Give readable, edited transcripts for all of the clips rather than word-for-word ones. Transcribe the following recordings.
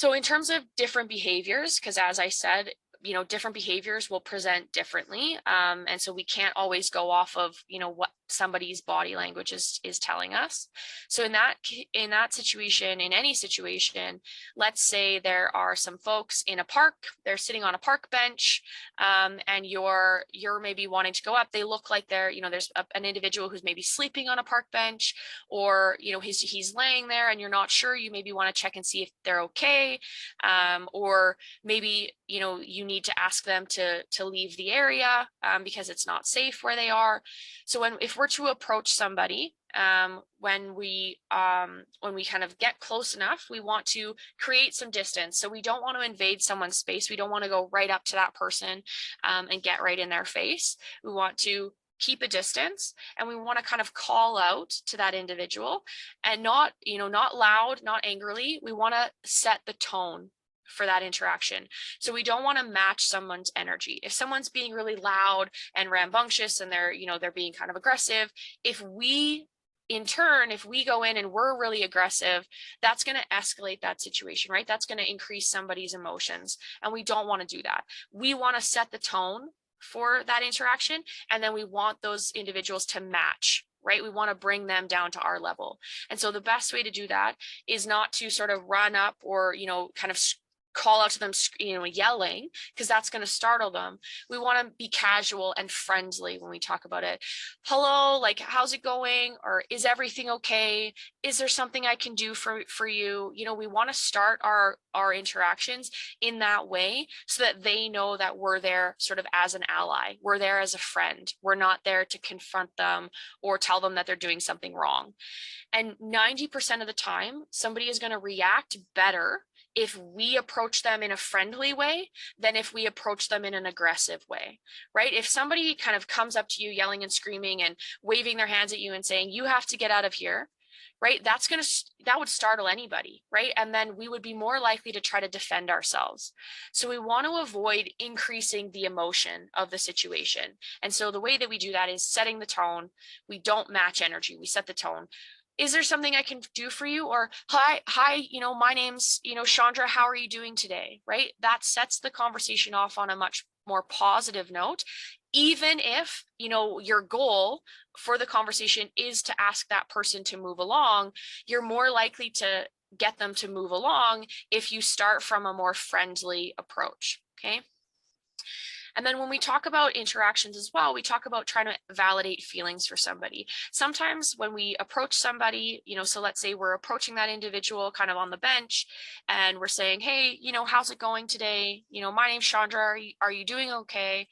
So in terms of different behaviors, because as I said, different behaviors will present differently. And so we can't always go off of, what somebody's body language is telling us. So in that situation, in any situation, let's say there are some folks in a park, they're sitting on a park bench, and you're maybe wanting to go up. They look like they're, there's an individual who's maybe sleeping on a park bench, or, he's laying there and you're not sure. You maybe want to check and see if they're okay. Or maybe, you need to ask them to leave the area because it's not safe where they are. So if we're to approach somebody, when we kind of get close enough, we want to create some distance. So we don't want to invade someone's space. We don't want to go right up to that person and get right in their face. We want to keep a distance, and we want to kind of call out to that individual, and not loud, not angrily. We want to set the tone for that interaction. So we don't want to match someone's energy. If someone's being really loud and rambunctious and they're being kind of aggressive, if we go in and we're really aggressive, that's going to escalate that situation, right? That's going to increase somebody's emotions, and we don't want to do that. We want to set the tone for that interaction, and then we want those individuals to match, right? We want to bring them down to our level. And so the best way to do that is not to sort of run up or, kind of call out to them, yelling, because that's going to startle them. We want to be casual and friendly when we talk about it. Hello, like, how's it going? Or is everything okay? Is there something I can do for you? We want to start our interactions in that way so that they know that we're there sort of as an ally. We're there as a friend. We're not there to confront them or tell them that they're doing something wrong. And 90% of the time, somebody is going to react better if we approach them in a friendly way than if we approach them in an aggressive way, right? If somebody kind of comes up to you yelling and screaming and waving their hands at you and saying, you have to get out of here, right? That would startle anybody, right? And then we would be more likely to try to defend ourselves. So we want to avoid increasing the emotion of the situation. And so the way that we do that is setting the tone. We don't match energy, we set the tone. Is there something I can do for you? Or hi, my name's, Chandra, how are you doing today? Right? That sets the conversation off on a much more positive note, even if, your goal for the conversation is to ask that person to move along. You're more likely to get them to move along if you start from a more friendly approach. Okay. And then when we talk about interactions as well, we talk about trying to validate feelings for somebody. Sometimes when we approach somebody, so let's say we're approaching that individual kind of on the bench and we're saying, hey, how's it going today? My name's Chandra. Are you doing okay?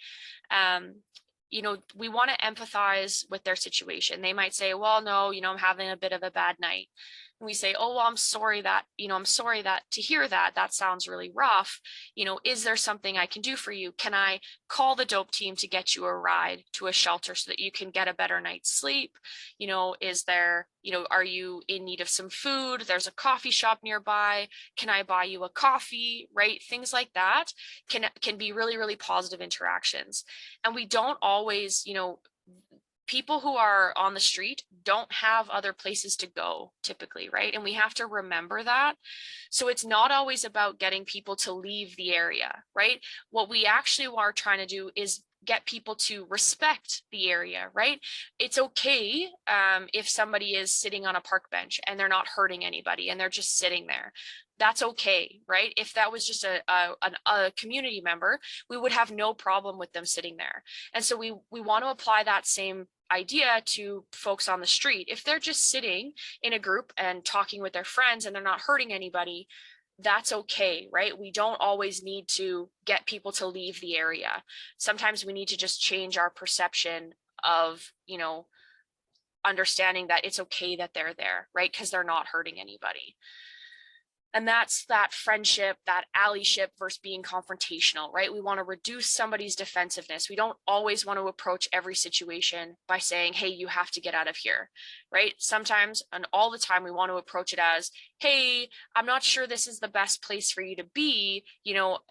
We want to empathize with their situation. They might say, well, no, I'm having a bit of a bad night. And we say, oh, well, I'm sorry that to hear that. That sounds really rough. Is there something I can do for you? Can I call the dope team to get you a ride to a shelter so that you can get a better night's sleep? Is there, are you in need of some food? There's a coffee shop nearby. Can I buy you a coffee? Right? Things like that can be really, really positive interactions. And we don't always, people who are on the street don't have other places to go typically, right? And we have to remember that. So it's not always about getting people to leave the area, right? What we actually are trying to do is get people to respect the area, right? It's okay if somebody is sitting on a park bench and they're not hurting anybody and they're just sitting there. That's okay, right? If that was just a community member, we would have no problem with them sitting there. And so we want to apply that same idea to folks on the street. If they're just sitting in a group and talking with their friends and they're not hurting anybody, that's okay, right? We don't always need to get people to leave the area. Sometimes we need to just change our perception of, understanding that it's okay that they're there, right? Because they're not hurting anybody. And that's that friendship, that allyship versus being confrontational, right? We want to reduce somebody's defensiveness. We don't always want to approach every situation by saying, hey, you have to get out of here, right? Sometimes and all the time, we want to approach it as, hey, I'm not sure this is the best place for you to be.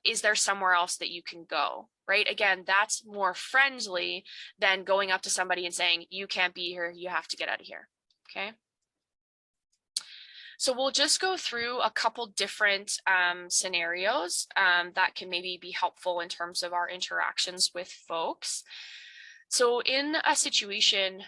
Is there somewhere else that you can go? Right? Again, that's more friendly than going up to somebody and saying, you can't be here, you have to get out of here. Okay. So we'll just go through a couple different scenarios that can maybe be helpful in terms of our interactions with folks. So in a situation,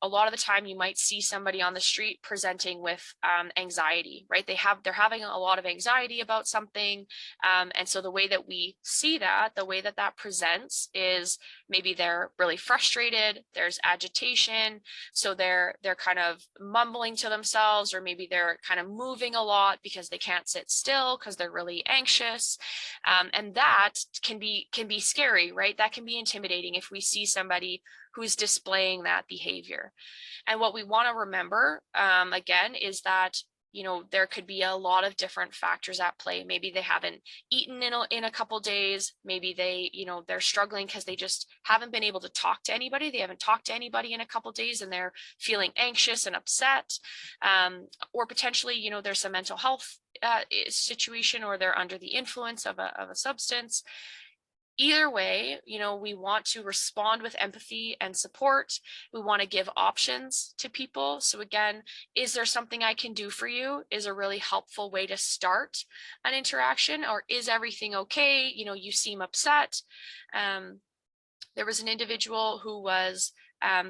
a lot of the time you might see somebody on the street presenting with anxiety, right? They're having a lot of anxiety about something. And so the way that we see that, the way that that presents is maybe they're really frustrated, there's agitation. So they're kind of mumbling to themselves, or maybe they're kind of moving a lot because they can't sit still because they're really anxious. And that can be scary, right? That can be intimidating if we see somebody who's displaying that behavior. And what we want to remember, again, is that there could be a lot of different factors at play. Maybe they haven't eaten in a couple days. Maybe they're struggling because they just haven't been able to talk to anybody. They haven't talked to anybody in a couple days, and they're feeling anxious and upset. Or potentially, there's some mental health situation, or they're under the influence of a substance. Either way, we want to respond with empathy and support. We want to give options to people. So again, is there something I can do for you is a really helpful way to start an interaction. Or is everything okay? You seem upset. There was an individual who was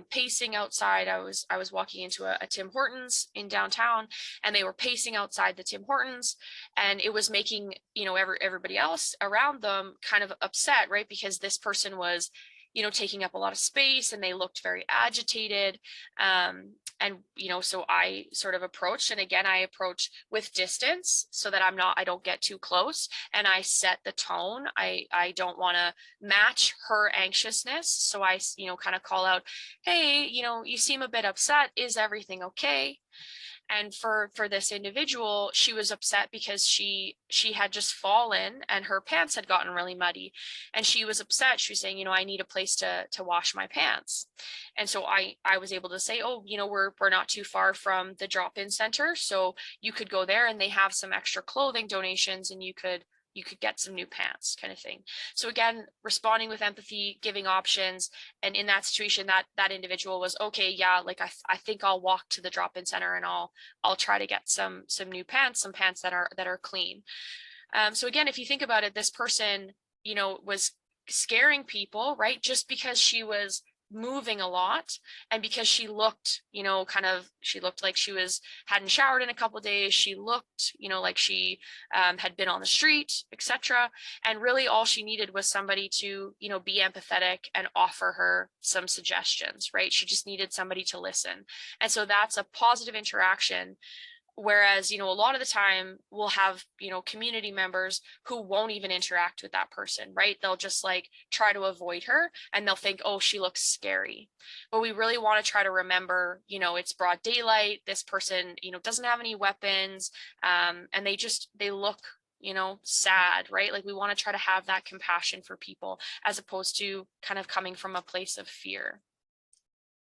pacing outside. I was walking into a Tim Hortons in downtown, and they were pacing outside the Tim Hortons, and it was making everybody else around them kind of upset, right? Because this person was taking up a lot of space, and they looked very agitated. And so I sort of approached, and again, I approach with distance so that I don't get too close, and I set the tone. I don't want to match her anxiousness. So I, kind of call out, hey, you seem a bit upset. Is everything okay? And for this individual, she was upset because she had just fallen and her pants had gotten really muddy, and she was upset. She was saying, I need a place to wash my pants. And so I was able to say, oh, we're not too far from the drop-in center, so you could go there, and they have some extra clothing donations, and you could get some new pants, kind of thing. So again, responding with empathy, giving options. And in that situation, that individual was okay. Yeah, like I think I'll walk to the drop-in center, and I'll try to get some new pants, some pants that are clean. So again, if you think about it, this person, was scaring people, right? Just because she was moving a lot, and because she looked, she looked like she hadn't showered in a couple of days. She looked, like she had been on the street, etc. And really all she needed was somebody to, be empathetic and offer her some suggestions, right? She just needed somebody to listen. And so that's a positive interaction. Whereas, a lot of the time we'll have, community members who won't even interact with that person, right? They'll just like try to avoid her, and they'll think, oh, she looks scary. But we really want to try to remember, it's broad daylight. This person, doesn't have any weapons. And they look, sad, right? Like we want to try to have that compassion for people, as opposed to kind of coming from a place of fear.